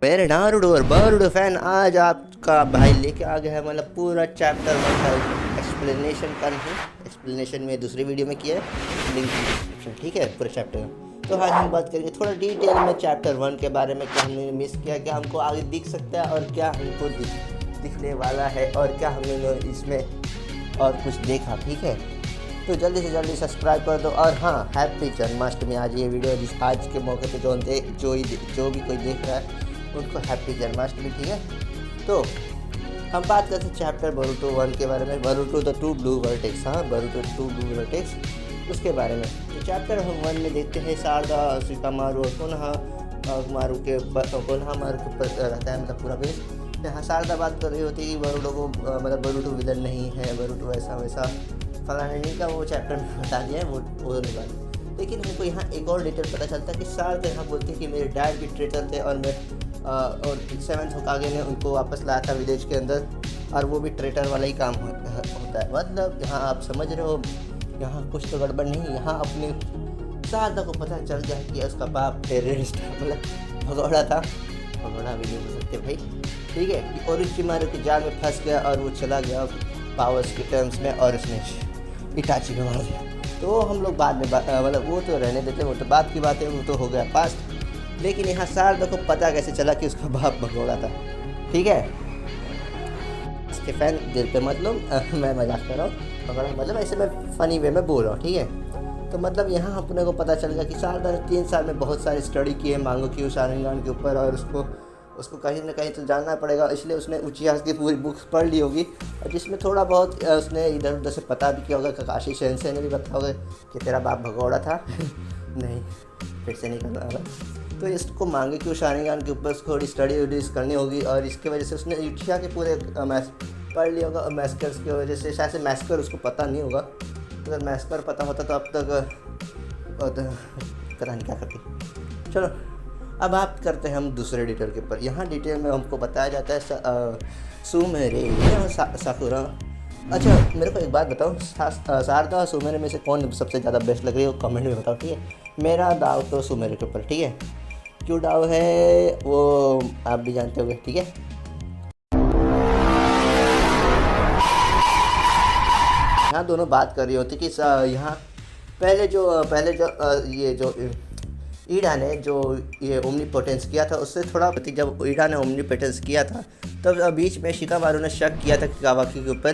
मेरे नारुतो और Boruto fan आज आपका भाई लेके आ गया है मतलब पूरा चैप्टर 1 का एक्सप्लेनेशन का नहीं, एक्सप्लेनेशन में दूसरी वीडियो में किया है, लिंक डिस्क्रिप्शन, ठीक है पूरे चैप्टर का। तो आज हम बात करेंगे थोड़ा डिटेल में चैप्टर 1 के बारे में, क्या हमने मिस किया, क्या हमको आगे दिख सकता है और क्या हमको दिखने वाला है और क्या हमने इसमें और कुछ देखा, ठीक है। तो जल्दी से जल्दी सब्सक्राइब कर दो और हाँ, हैप्पी जन्माष्टमी। आज ये वीडियो आज के मौके पे जो भी कोई देख रहा है उनको हैप्पी जन्माष्टमी, ठीक है। तो हम बात करते हैं चैप्टर बोरुतो 1 के बारे में, Boruto the two blue vertex, हाँ बोरुतो 2 ब्लू वर्टेक्स, उसके बारे में। तो चैप्टर हम 1 में देखते हैं शारदा शिकामारू और कोनोहामारू के ऊपर रहता है मतलब पूरा बेस। यहाँ शारदा बात कर रही होती है कि बोरुतो को मतलब बोरुतो विलन नहीं है, बोरुतो ऐसा वैसा फलाने नहीं का, वो चैप्टर में बता दिया है, वो नहीं बात। लेकिन हमको यहाँ एक और डिटेल पता चलता है कि शारदा यहाँ बोलती है कि मेरे डैड भी ट्रेटर थे और मैं और 7th होकागे ने उनको वापस लाया था विलेज के अंदर, और वो भी ट्रेटर वाला ही काम होता है। मतलब यहाँ आप समझ रहे हो, यहाँ कुछ तो गड़बड़ नहीं। यहाँ अपने शारदा को पता चल गया कि उसका बाप टेररिस्ट मतलब भगोड़ा था, भगोड़ा भी नहीं बोल सकते भाई, ठीक है, कि ओरोचिमारू की जाल में फंस गया और वो चला गया पावर्स के टर्म्स में और उसने इटाची को मार दिया। तो हम लोग बाद में मतलब वो तो रहने देते, वो तो बात की बात है, वो तो हो गया पास्ट। लेकिन यहाँ शारदा को पता कैसे चला कि उसका बाप भगोड़ा था, ठीक है। इसके फैन दिल पे मतलब मैं मजाक कर रहा हूँ, भगोड़ा मतलब ऐसे मैं फ़नी वे में बोल रहा हूँ, ठीक है। तो मतलब यहाँ अपने को पता चल गया कि शारदा ने 3 साल में बहुत सारी स्टडी की है मांगोक्यू शारिंगान के ऊपर, और उसको कहीं ना कहीं तो जानना पड़ेगा, इसलिए उसने उचिया की पूरी बुक्स पढ़ ली होगी, और जिसमें थोड़ा बहुत उसने इधर उधर से पता भी किया होगा। ककाशी सेंसेई ने भी बताया होगा कि तेरा बाप भगोड़ा था नहीं, फिर से नहीं करना रहा। तो इसको मांगे कि शारिंगान के ऊपर थोड़ी स्टडी वडीज करनी होगी, और इसके वजह से उसने उचिया के पूरे पढ़ लिया होगा, और मैस्कर्स की वजह से शायद से मैस्कर उसको पता नहीं होगा। अगर मैस्कर पता होता तो अब तक पता नहीं क्या करती। चलो अब बात करते हैं हम दूसरे डिटेल के ऊपर। यहाँ डिटेल में हमको बताया जाता है सुमेरे साकुरा। अच्छा मेरे को एक बात बताओ, शारदा और सुमेरे में से कौन सबसे ज़्यादा बेस्ट लग रही है वो कमेंट में बताओ, ठीक है। मेरा दाव तो सुमेरे के ऊपर, ठीक है। क्यों दाव है वो आप भी जानते होंगे, ठीक है। यहाँ दोनों बात कर रही होती कि यहाँ पहले जो ये जो ईडा ने जो ये ओमनीपोटेंस किया था, उससे थोड़ा जब ईडा ने ओमनीपोटेंस किया था तब बीच में शिकामारू ने शक किया था कावाकी के ऊपर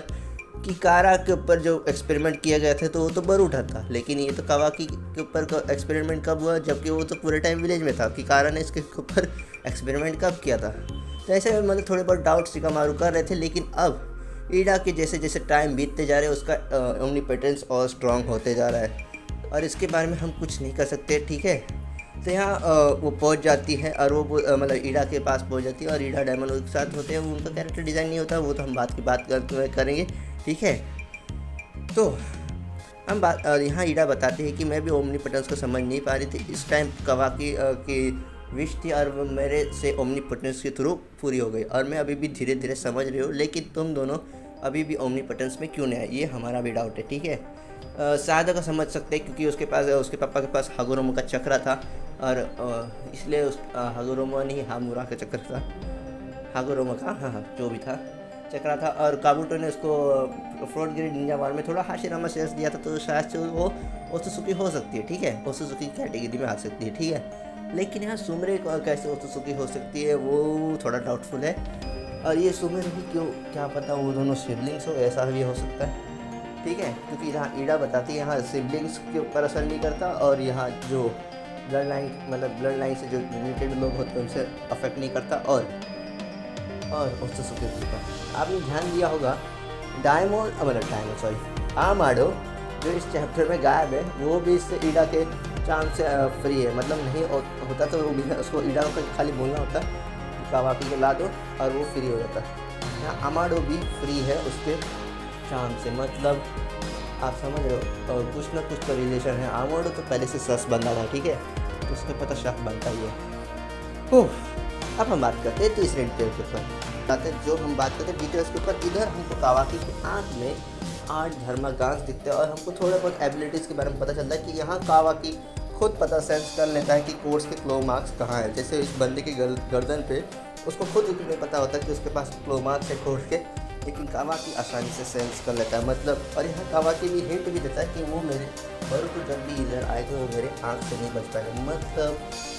कि कारा के ऊपर जो एक्सपेरिमेंट किया गया था तो वो तो बोरुतो था, लेकिन ये तो कावाकी के ऊपर एक्सपेरिमेंट कब हुआ, जबकि वो तो पूरे टाइम विलेज में था, कि कारा ने इसके ऊपर एक्सपेरिमेंट कब किया था। तो ऐसे मतलब थोड़े बहुत डाउट शिकामारू कर रहे थे। लेकिन अब ईडा के जैसे जैसे टाइम बीतते जा रहे हैं उसका ओमनीपोटेंस और स्ट्रॉन्ग होते जा रहा है, और इसके बारे में हम कुछ नहीं कर सकते, ठीक है। तो यहाँ वो पहुँच जाती है और वो मतलब ईडा के पास पहुँच जाती है, और ईडा डायमंड के साथ होते हैं। उनका कैरेक्टर डिज़ाइन नहीं होता, वो तो हम बात करेंगे, ठीक है। तो हम यहाँ ईडा बताते हैं कि मैं भी ओमनीपोटेंस को समझ नहीं पा रही थी, इस टाइम कावाकी की विश थी और वो मेरे से ओमनीपोटेंस के थ्रू पूरी हो गई, और मैं अभी भी धीरे धीरे समझ रही हूँ। लेकिन तुम दोनों अभी भी ओमनीपोटेंस में क्यों नहीं आए, ये हमारा भी डाउट है, ठीक है। शारदा का समझ सकते हैं क्योंकि उसके पापा के पास हागुरोमो का चक्र था, और इसलिए उस हागुरोमो नहीं हामुरा का चक्र था, हागुरोमो का हाँ जो भी था चक्रा था, और काबुटो ने उसको फ्रॉड गिरी निंजा वार में थोड़ा हाशिरामा शेयर्स दिया था, तो शायद से वो ओत्सुकी हो सकती है, ठीक है, ओत्सुकी कैटेगरी में आ सकती है, ठीक है। लेकिन यहाँ सुमेरे कैसे ओत्सुकी हो सकती है वो थोड़ा डाउटफुल है, और ये सुमेरे भी क्यों, क्या पता वो दोनों सिबलिंग्स हो, ऐसा भी हो सकता है, ठीक है। क्योंकि यहाँ ईडा बताती है यहाँ सिबलिंग्स के ऊपर असर नहीं करता, और यहाँ जो ब्लड लाइन से जो रिलेटेड लोग होते हैं उनसे अफेक्ट नहीं करता, और ओत्सुकी का आपने ध्यान दिया होगा आमाडो जो इस चैप्टर में गायब है, वो भी इससे ईडा के चांस से फ्री है, मतलब नहीं होता तो वो भी उसको ईडा को खाली बोलना होता कावाकी को ला दो और वो फ्री हो जाता। यहाँ आमाडो भी फ्री है उसके चांस से, मतलब आप समझ रहे हो, और कुछ ना कुछ तो रिलेशन है। आमाडो तो पहले से सस बंदा था, ठीक है, तो उसके पता शक बनता ही है। अब हम बात करते हैं तीसरे डिटेल के ऊपर, जो हम बात करते हैं डिटेल्स के ऊपर। इधर हमको कावाकी की आँख में 8 धर्मागांस दिखते हैं, और हमको थोड़े बहुत एबिलिटीज़ के बारे में पता चलता है कि यहाँ कावाकी खुद पता सेंस कर लेता है कि कोर्स के क्लो मार्क्स कहाँ है। जैसे इस बंदे की गर्दन पे उसको खुद इतना पता होता है कि उसके पास क्लो मार्क्स है कोर्स के, लेकिन कावाकी आसानी से सेंस कर लेता है मतलब। और यहाँ कावाकी भी हिंट भी देता है कि वो मेरे बरूटो जब भी इधर आएगा वो मेरे आँख से नहीं बच पाएगा। मतलब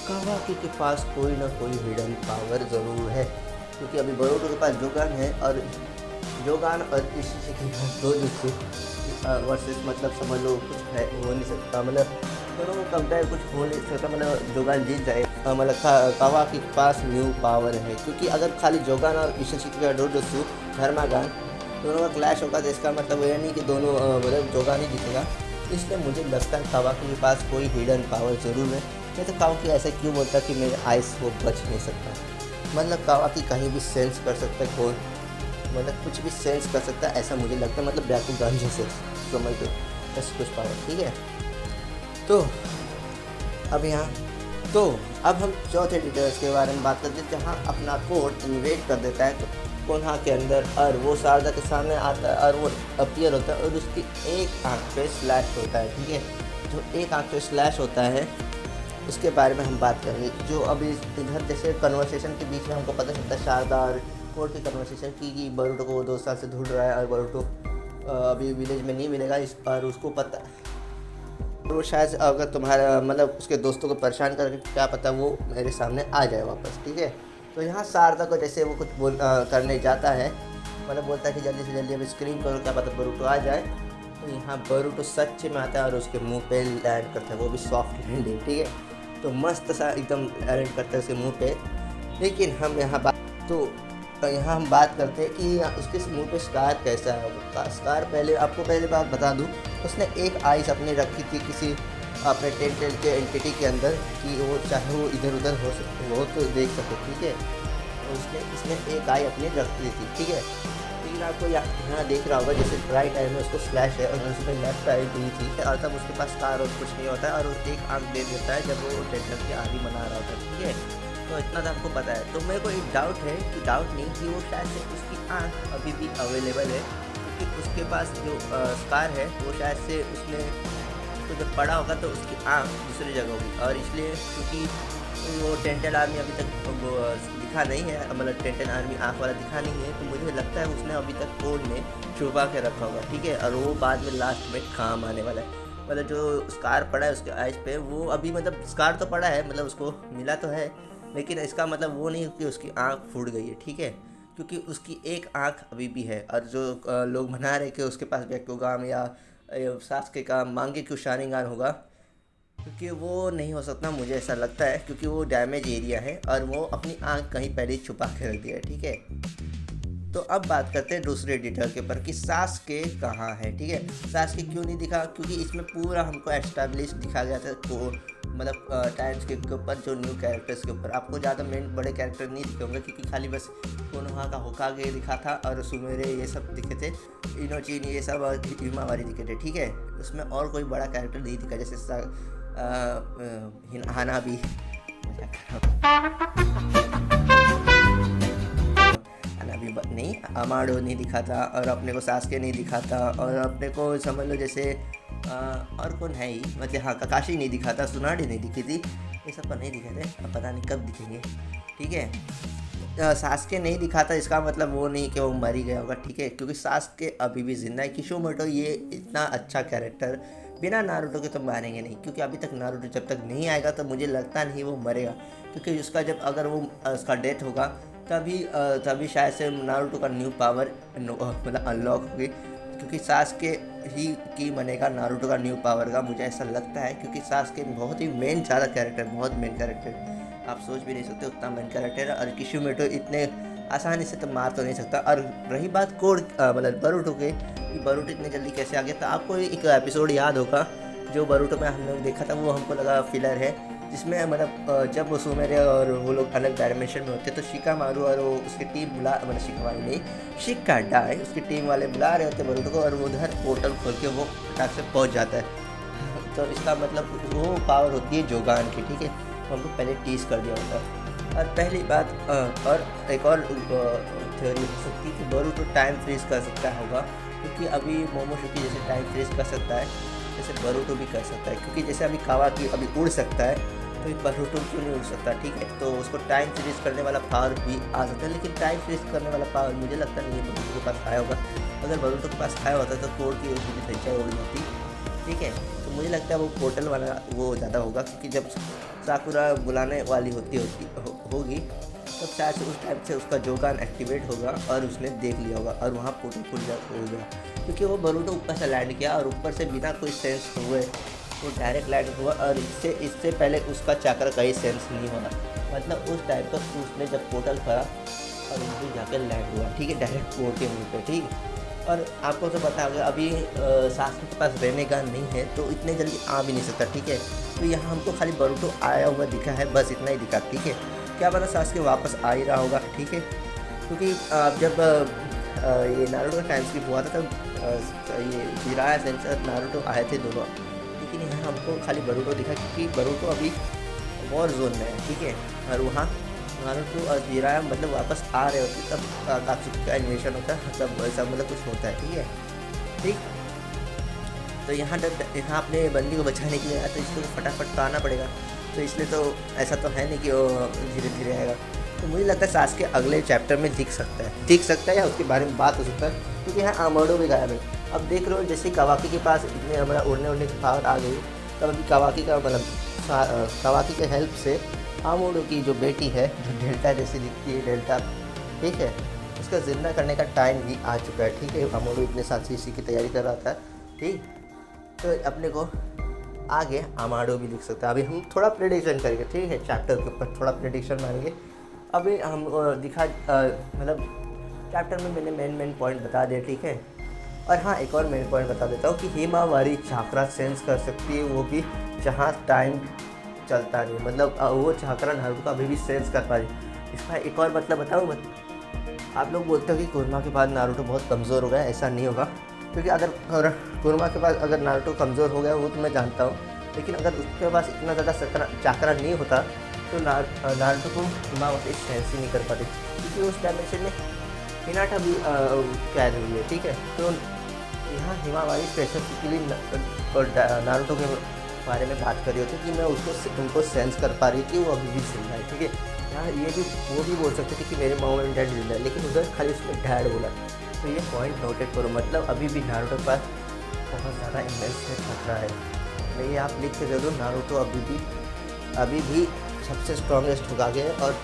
कावाकी के पास कोई ना कोई हिडन पावर ज़रूर है, क्योंकि अभी बरूटो के पास जोगान है और जोगान और इसी के दो जुत्सु वर्सेस मतलब समझ लो कुछ है हो नहीं सकता, मतलब दोनों को कंपेयर कुछ हो नहीं सकता, मतलब जोगान जीत जाए। मतलब कावाकी के पास न्यू पावर है, क्योंकि अगर खाली जोगान और इशिशिकी का डोजोत्सु धर्मागान दोनों का क्लैश होगा तो इसका मतलब ये नहीं कि दोनों मतलब जोगान ही जीतेगा। इसलिए मुझे लगता है कावाकी के पास कोई हिडन पावर ज़रूर है। नहीं तो कावाकी ऐसे क्यों बोलता कि मेरे आइस वो बच नहीं सकता। मतलब कावाकी कहीं भी सेंस कर सकता है, कोई मतलब कुछ भी सेंस कर सकता है ऐसा मुझे लगता है। मतलब ब्याकुगान जैसे समझ लो ऐसे कुछ पावर, ठीक है। तो अब हम चौथे डिटेल्स के बारे में बात करते हैं, जहाँ अपना कोड इन्वेट कर देता है कोनहा के अंदर और वो शारदा के सामने आता है और वो अपीयर होता है और उसकी एक आंख पे स्लैश होता है, ठीक है। जो एक आंख पे स्लैश होता है उसके बारे में हम बात करेंगे। जो अभी इधर जैसे कन्वर्सेशन के बीच में हमको पता चलता है शारदा और कोड की कन्वर्सेशन की कि बरूटो को वो 2 साल से ढूंढ रहा है और बरूटो अभी विलेज में नहीं मिलेगा और उसको पता वो शायद अगर तुम्हारा मतलब उसके दोस्तों को परेशान करके क्या पता वो मेरे सामने आ जाए वापस, ठीक है। तो यहाँ शारदा को जैसे वो कुछ करने जाता है, मतलब बोलता है कि जल्दी से जल्दी अब स्क्रीन करो क्या पता बरूटो आ जाए। तो यहाँ बरूटो सच्चे में आता है और उसके मुंह पे लैंड करता है, वो भी सॉफ्ट लैंडिंग, ठीक है। तो मस्त सा एकदम लैंड करता है उसके मुँह पे। लेकिन हम यहाँ हम बात करते हैं कि उसके मुंह पे स्कार कैसा है। स्कार पहले बात बता दूं, उसने एक आइस अपनी रखी थी किसी अपने टेंटेल के एंटिटी के अंदर कि वो चाहे वो इधर उधर हो सकते वो तो देख सके, ठीक है। तो इसने एक आई अपनी रख ली थी, ठीक है। लेकिन आपको यहाँ देख रहा होगा जैसे राइट आई में उसको स्लैश है और उसमें लेफ्ट आई दी थी और तब उसके पास स्कार और कुछ नहीं होता है और वो एक आँख दे देता है जब वो टेंटेल के आदि बना रहा होता है, ठीक है। तो इतना तो आपको पता है। तो मेरे को एक डाउट नहीं कि वो शायद से उसकी आँख अभी भी अवेलेबल है, क्योंकि उसके पास जो स्कार है वो शायद से उसने तो जब पड़ा होगा तो उसकी आँख दूसरी जगह होगी। और इसलिए क्योंकि वो टेंटेल आर्मी अभी तक वो दिखा नहीं है, मतलब टेंटेल आर्मी आँख वाला दिखा नहीं है, तो मुझे लगता है उसने अभी तक कोड में छुपा के रखा होगा, ठीक है। और वो बाद में लास्ट में काम आने वाला है। मतलब जो स्कार पड़ा है उसके आइज पे वो अभी मतलब स्कार तो पड़ा है, मतलब उसको मिला तो है, लेकिन इसका मतलब वो नहीं कि उसकी आँख फूट गई है, ठीक है। क्योंकि उसकी एक आँख अभी भी है और जो लोग बना रहे कि उसके पास ब्याकुगान या सास्के का मांगे क्यों शारिंगान होगा, क्योंकि वो नहीं हो सकता मुझे ऐसा लगता है, क्योंकि वो डैमेज एरिया है और वो अपनी आँख कहीं पहले छुपा के रख दिया है, ठीक है। तो अब बात करते हैं दूसरे डिटेल के ऊपर कि सास्के कहाँ है, ठीक है। सास्के क्यों नहीं दिखा, क्योंकि इसमें पूरा हमको एस्टैब्लिश दिखा गया था को मतलब टाइम्स के ऊपर जो न्यू कैरेक्टर्स के ऊपर। आपको ज़्यादा मेन बड़े कैरेक्टर नहीं दिखे होंगे, क्योंकि खाली बस कोनोहा का होकागे दिखा था और सुमेरे ये सब दिखे थे, इनोचिन ये सब हिमावारी दिखे थे, ठीक है। उसमें और कोई बड़ा कैरेक्टर नहीं दिखा, जैसे हानाबी नहीं, अमाडो नहीं दिखा था और अपने को सास्के नहीं दिखा था और अपने को समझ लो जैसे और कौन है ही, मतलब हाँ काकाशी नहीं दिखा था, सुनाडी नहीं दिखी थी, ये सब पर नहीं दिखे थे, अब पता नहीं कब दिखेंगे, ठीक है। सास्के नहीं दिखा था इसका मतलब वो नहीं कि वो मर ही गया होगा, ठीक है, क्योंकि सास्के अभी भी जिंदा है। किशोमोटो ये इतना अच्छा कैरेक्टर बिना नारुतो के तो मारेंगे नहीं, क्योंकि अभी तक नारुतो जब तक नहीं आएगा तो मुझे लगता नहीं वो मरेगा, क्योंकि उसका जब अगर वो उसका डेथ होगा तभी शायद से नारुतो का न्यू पावर मतलब अनलॉक होगी, क्योंकि सास्के ही की बनेगा नारुतो का न्यू पावर का, मुझे ऐसा लगता है। क्योंकि सास्के बहुत ही मेन ज़्यादा कैरेक्टर, बहुत मेन कैरेक्टर, आप सोच भी नहीं सकते उतना मेन कैरेक्टर है। और किशोमोटो इतने आसानी से तो मार तो नहीं सकता। और रही बात कोड मतलब बरूटो के, बरूटो इतने जल्दी कैसे आ गया, तो आपको एक एपिसोड याद होगा जो बरूटो में हम लोग देखा था, वो हमको लगा फिलर है, जिसमें मतलब जब वो सुमेरे और वो लोग अलग डायमेंशन में होते तो शिकामारू और वो उसकी टीम मतलब शिकामारू नहीं शिकाडाई उसकी टीम वाले बुला रहे होते बरूटो को और वो उधर पोर्टल खोल के वो फटाक से पहुंच जाता है। तो इसका मतलब वो पावर होती है जोगान की, ठीक है, तो हमको पहले टीज कर दिया होता है। और पहली बात और एक और थ्योरी हो सकती है कि बरूटो टाइम फ्रीज कर सकता होगा, क्योंकि अभी मोमोशुकी जैसे टाइम फ्रीज कर सकता है, जैसे बरूटो भी कर सकता है, क्योंकि जैसे अभी कावाकी अभी उड़ सकता है तो ये बरूटो क्यों नहीं उड़ सकता, ठीक है। तो उसको टाइम फ्रीज करने वाला पावर भी आ सकता है, लेकिन टाइम फ्रीज करने वाला पावर मुझे लगता नहीं है बरूटो के पास आया होगा। अगर बरूटो के पास आया होता तो कोड की उसकी संख्या हो होती, ठीक है। तो मुझे लगता है वो पोर्टल वाला वो ज़्यादा होगा, क्योंकि जब साकुरा बुलाने वाली होगी तब शायद से उस टाइम से उसका जोगान एक्टिवेट होगा और उसने देख लिया होगा और वहाँ पोर्टल खुल होगा, क्योंकि वो बरूटो ऊपर से लैंड किया और ऊपर से बिना कोई सेंस हुए वो डायरेक्ट लैंड हुआ, और इससे पहले उसका चाकर कहीं सेंस नहीं हुआ। मतलब उस टाइम पर उसने जब पोर्टल करा और वहीं जाकर लैंड हुआ, ठीक है, डायरेक्ट पोर्ट के मुँह पे, ठीक। और आपको तो पता होगा अभी सासुके के पास रहने का नहीं है तो इतने जल्दी आ भी नहीं सकता, ठीक है। तो यहाँ हमको खाली बरूटो आया हुआ दिखा है, बस इतना ही दिखा, ठीक है। क्या पता सासुके वापस आ ही रहा होगा, ठीक है, क्योंकि जब ये नारुतो का टाइम स्किप हुआ था तब ये जिराया सेंसर नारुतो आए थे दोनों, लेकिन यहाँ हमको खाली बरूटो दिखा, क्योंकि बरूटो अभी वॉर जोन में है, ठीक है। और वहाँ नारुतो और जिराया मतलब वापस आ रहे होते तब कात्सुकी का एनिमेशन होता है, मतलब वैसा मतलब कुछ होता है, ठीक है, ठीक। तो यहाँ अपने बंदी को बचाने के लिए आया तो इसको फटाफट तो आना पड़ेगा, तो इसलिए तो ऐसा तो है नहीं कि वो धीरे धीरे आएगा। तो मुझे लगता है सास के अगले चैप्टर में दिख सकता है या उसके बारे में बात हो सकता है, क्योंकि यहाँ आमोडो भी गायब है। अब देख रहे हो जैसे कावाकी के पास इतने हमारा उड़ने की पावर आ गई, तब अभी कावाकी का मतलब कावाकी के हेल्प से आमोडो की जो बेटी है जो डेल्टा जैसी दिखती है, डेल्टा, ठीक है, उसका जिंदा करने का टाइम भी आ चुका है, ठीक है। आमोडो इतने साल से इसी की तैयारी कर रहा था, ठीक। तो अपने को आगे आमाडो भी दिख सकता है। अभी हम थोड़ा प्रेडिक्शन करेंगे, ठीक है, चैप्टर के ऊपर थोड़ा प्रेडिक्शन मारेंगे। अभी हम मतलब चैप्टर में मैंने मेन पॉइंट बता दिया, ठीक है। और हाँ, एक और मेन पॉइंट बता देता हूँ कि हिमावारी चाकरा सेंस कर सकती है, वो भी जहाँ टाइम चलता नहीं, मतलब वो चाकरा नारुतो का अभी भी सेंस कर पा रही। इसका एक और मतलब बताऊँ आप लोग बोलते हो कि कोरमा के बाद नारुतो बहुत कमज़ोर हो गया, ऐसा नहीं होगा, क्योंकि अगर कोरमा के बाद अगर नारुतो कमज़ोर हो गया वो तो मैं जानता हूँ, लेकिन अगर उसके पास इतना ज़्यादा चाकरा नहीं होता तो नारुतो को हिमावरी सेंस ही नहीं कर पाती, क्योंकि उस डायमेंशन में हिनाटा भी कैद हुई है, ठीक है। तो यहाँ हिमावारी स्पेसिफिकली नारुतो के बारे में बात कर रही होती कि मैं उनको सेंस कर पा रही कि वो अभी भी जिंदा है, ठीक है। यहाँ ये भी वो भी बोल सकते थे कि मेरे मॉम एंड डैड जिंदा है, लेकिन उधर खाली उसने डैड बोला। तो ये पॉइंट नोटेड करो, मतलब अभी भी नारुतो के पास बहुत ज़्यादा इमेंस खतरा है। मैं ये आप लिख के दे दो, नारुतो अभी भी सबसे स्ट्रॉन्गेस्ट होगा आगे, और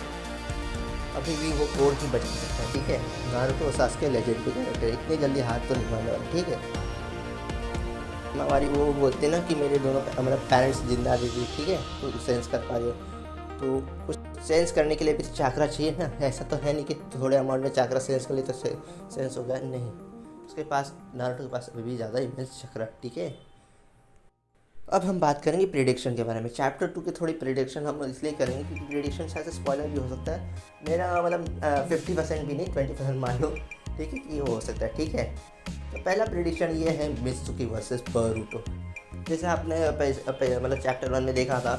अभी भी वो कोड ही बच सकता है, ठीक है। नारुतो और सासुके लेजेंड के कैरेक्टर इतनी जल्दी हाथ तो नहीं मारने वाले, ठीक है। हमारी वो बोलते हैं ना कि मेरे दोनों मतलब पेरेंट्स जिंदा दीदी, ठीक है, तो सेंस कर पा रहे हो, तो कुछ सेंस करने के लिए भी चाकरा चाहिए ना। ऐसा तो है नहीं कि थोड़े अमाउंट में चाकरा सेंस कर लिए तो सेंस हो गया, नहीं। उसके पास नारुतो के पास अभी भी ज़्यादा इमेंस चाकरा, ठीक है। अब हम बात करेंगे प्रेडिक्शन के बारे में। चैप्टर 2 की थोड़ी प्रेडिक्शन हम इसलिए करेंगे क्योंकि प्रेडिक्शन शायद स्पॉइलर भी हो सकता है। मेरा मतलब 50% भी नहीं, 20% मान लो, ठीक है, कि ये हो सकता है, ठीक है। तो पहला प्रेडिक्शन ये है मित्सुकी वर्सेस बरूटो। जैसे आपने मतलब चैप्टर 1 में देखा था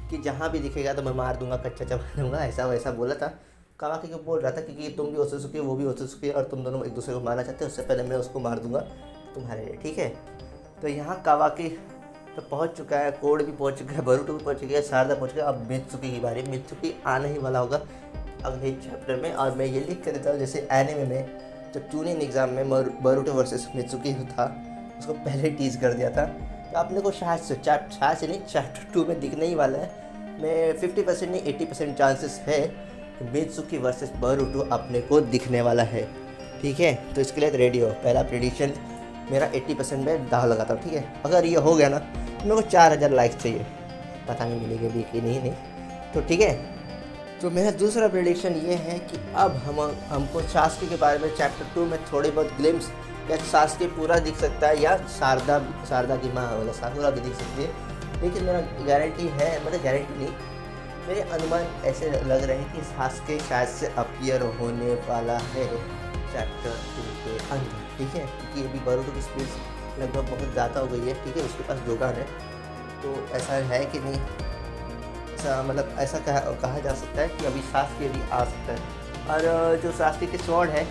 कि जहाँ भी दिखेगा तो मैं मार दूंगा, कच्चा चबा दूंगा, ऐसा वैसा बोला था। कावाकी को बोल रहा था कि तुम भी ओत्सुकी वो भी ओत्सुकी और तुम दोनों एक दूसरे को मारना चाहते हो, उससे पहले मैं उसको मार दूंगा तुम्हारे लिए, ठीक है। तो यहाँ कावाकी तो पहुंच चुका है, कोड भी पहुंच चुका है, बरूटो भी पहुंच गया, शारदा पहुंच गया। अब मित्सुकी की बारी, मित्सुकी आने ही वाला होगा अगले चैप्टर में। और मैं ये लिख कर देता हूँ, जैसे एनिमे में जब ट्यूनिंग एग्जाम में बरूटो वर्सेस मित्सुकी था, उसको पहले टीज कर दिया था, तो आपने को शायद से नहीं चैप्टर 2 में दिखने ही वाला है। मैं 50% नहीं 80% चांसेस है कि मित्सुकी वर्सेस बरूटो अपने को दिखने वाला है, ठीक है। तो इसके लिए रेडी हो। पहला प्रेडिक्शन मेरा 80% में दाव लगाता हूँ, ठीक है। अगर ये हो गया ना तो मेरे को 4000 लाइक्स चाहिए, पता नहीं मिलेंगे भी कि नहीं, तो ठीक है। तो मेरा दूसरा प्रेडिक्शन ये है कि अब हमको सासुके के बारे में चैप्टर 2 में थोड़ी बहुत ग्लिम्स, या सासुके पूरा दिख सकता है, या शारदा की माँ वाला साकुरा भी दिख सकती है। लेकिन मेरा गारंटी है, मतलब गारंटी नहीं, मेरे अनुमान ऐसे लग रहे हैं कि सासुके शायद से अपीयर होने वाला है चैप्टर 2 के अंदर, ठीक है। क्योंकि अभी बरूटो की स्पीड लगभग बहुत ज़्यादा हो गई है, ठीक है, उसके पास जोगान है। तो ऐसा है कि नहीं, ऐसा मतलब ऐसा कहा जा सकता है कि अभी सासुके भी आ सकता है। और जो सासुके की स्वॉर्ड है,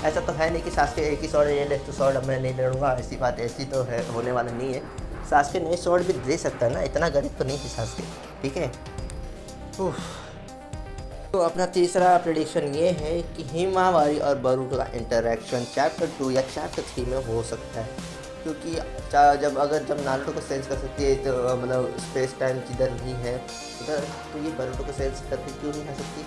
ऐसा तो है नहीं कि सासुके एक ही स्वॉर्ड है, ये ले तो स्वॉर्ड अब मैं नहीं लड़ूंगा, ऐसी बात ऐसी तो है होने वाला नहीं है। सास्के नए स्वॉर्ड भी दे सकता है ना, इतना गरीब तो नहीं थी सास्के, ठीक है। तो अपना तीसरा प्रेडिक्शन ये है कि हिमावारी और बोरुतो का इंटरेक्शन चैप्टर 2 या चैप्टर 3 में हो सकता है, क्योंकि जब नारुतो को सेंस कर सकती है तो मतलब स्पेस टाइम जिधर नहीं है उधर, तो ये बोरुतो को सेंस करके क्यों नहीं आ सकती,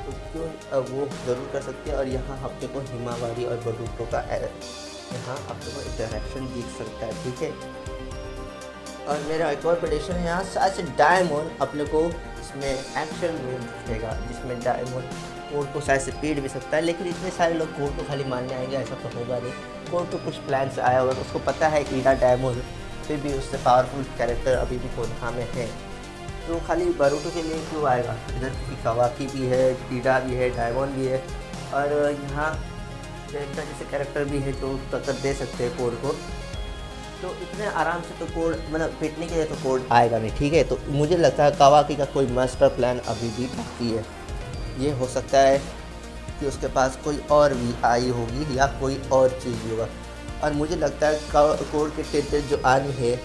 तो क्यों वो ज़रूर कर सकती है। और यहाँ अपने को हिमावारी और बोरुतो का यहाँ अपने को इंटरेक्शन दिख सकता है, ठीक है। और मेरा एक और प्रेडिक्शन है यहाँ शायद से डायमंड अपने को इसमें एक्शन में दिखेगा, जिसमें डायमंड कोड को शायद से पीट भी सकता है, लेकिन इतने सारे लोग कोड को खाली मानने आएंगे ऐसा तो होगा नहीं। कोड तो कुछ प्लान से आया होगा, तो उसको पता है कि डायमंड फिर भी उससे पावरफुल कैरेक्टर अभी भी कोनोहा में है, तो खाली बोरुतो के लिए क्यों आएगा। इधर कावाकी भी है, ईडा भी है, डायमंड भी है, और यहाँ डेल्टा जैसे कैरेक्टर भी है जो टक्कर दे सकते हैं कोड को, तो इतने आराम से तो कोड मतलब पिटने के लिए तो कोड आएगा नहीं, ठीक है। तो मुझे लगता है कावाकी का कोई मास्टर प्लान अभी भी बाकी है। ये हो सकता है कि उसके पास कोई और भी आई होगी या कोई और चीज़ भी होगा, और मुझे लगता है कोड के टेंडर जो आने हैं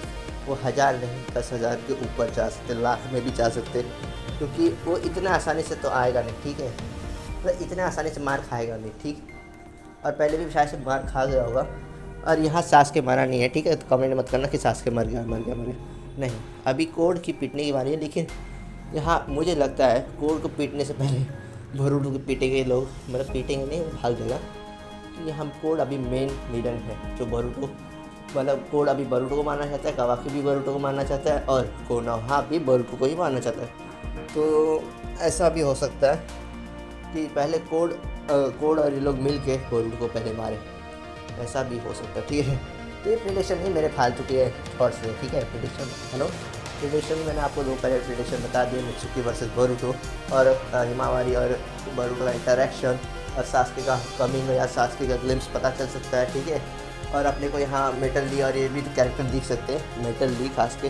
वो 1000 नहीं 10,000 के ऊपर जा सकते, लाख में भी जा सकते, क्योंकि वो इतना आसानी से तो आएगा नहीं, ठीक है। मतलब इतने आसानी से मार खाएगा नहीं, ठीक। और पहले भी शायद से मार खा गया होगा, और यहाँ सास्के मारा नहीं है, ठीक है। तो कमेंट मत करना कि सास्के मर गया नहीं, अभी कोड की पीटने की बारी है। लेकिन यहाँ मुझे लगता है कोड को पीटने से पहले बोरुतो को पीटेंगे लोग, मतलब पीटेंगे नहीं, भाग जाएगा, कि हम कोड अभी मेन विलन है जो बोरुतो, मतलब कोड अभी बोरुतो को मारना चाहता है, कावाकी भी बोरुतो को मारना चाहता है, और कोनोहा भी बोरुतो को ही मारना चाहता है। तो ऐसा भी हो सकता है कि पहले कोड और ये लोग मिल के बोरुतो को पहले मारे, ऐसा भी हो सकता है, ठीक है। तो ये प्रेडिक्शन नहीं मेरे फालतू के थॉट्स है, ठीक है। प्रेडिक्शन मैंने आपको 2 पहले प्रेडिक्शन बता दिए, मित्सुकी वर्सेस बोरुतो, और हिमावारी और बोरुतो का इंटरेक्शन, और सास्के का कमिंग या सास्के का ग्लिम्स पता चल सकता है, ठीक है। और अपने को यहाँ मेटल ली और ये भी कैरेक्टर दिख सकते हैं, मेटल ली खास के,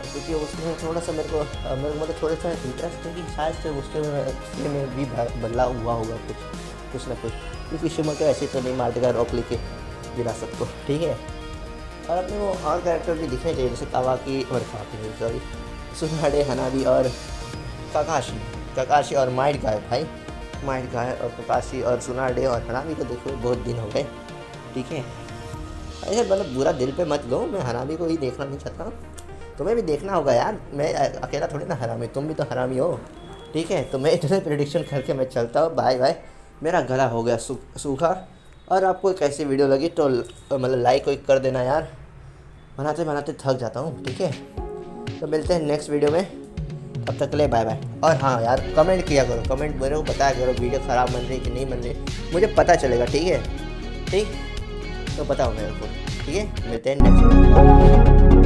क्योंकि उसमें थोड़ा सा मेरे को मतलब थोड़ा सा इंटरेस्ट है कि शायद से उसके में भी बदलाव हुआ होगा कुछ ना कुछ, क्योंकि शिमा तो ऐसे तो नहीं मार देगा रॉक लेके गिरा सबको, ठीक है। और अपने वो और कैरेक्टर भी दिखने चाहिए, जैसे कावाकी और सॉरी सुनाडे, हनाबी और काकाशी और माइट गाय भाई, माइट गाय और काकाशी और सुनाडे और हनाबी को देखो बहुत दिन हो गए, ठीक है। अरे मतलब बुरा दिल पे मत लो, मैं हरामी को ही देखना नहीं चाहता हूँ, तुम्हें भी देखना होगा यार, मैं अकेला थोड़ी ना हरामी, तुम भी तो हरामी हो, ठीक है। तो मैं इतने प्रेडिक्शन करके मैं चलता हूँ, बाय बाय। मेरा गला हो गया सूखा, और आपको कैसी वीडियो लगी तो मतलब लाइक कोई कर देना यार, बनाते बनाते थक जाता हूँ, ठीक है। तो मिलते हैं नेक्स्ट वीडियो में, तब तक के लिए बाय बाय। और हाँ यार, कमेंट किया करो, कमेंट मेरे को बताया करो वीडियो ख़राब बन रही कि नहीं बन रही, मुझे पता चलेगा, ठीक है। ठीक तो बताओ मेरे को, ठीक है। मिलते हैं नेक्स्ट वीडियो।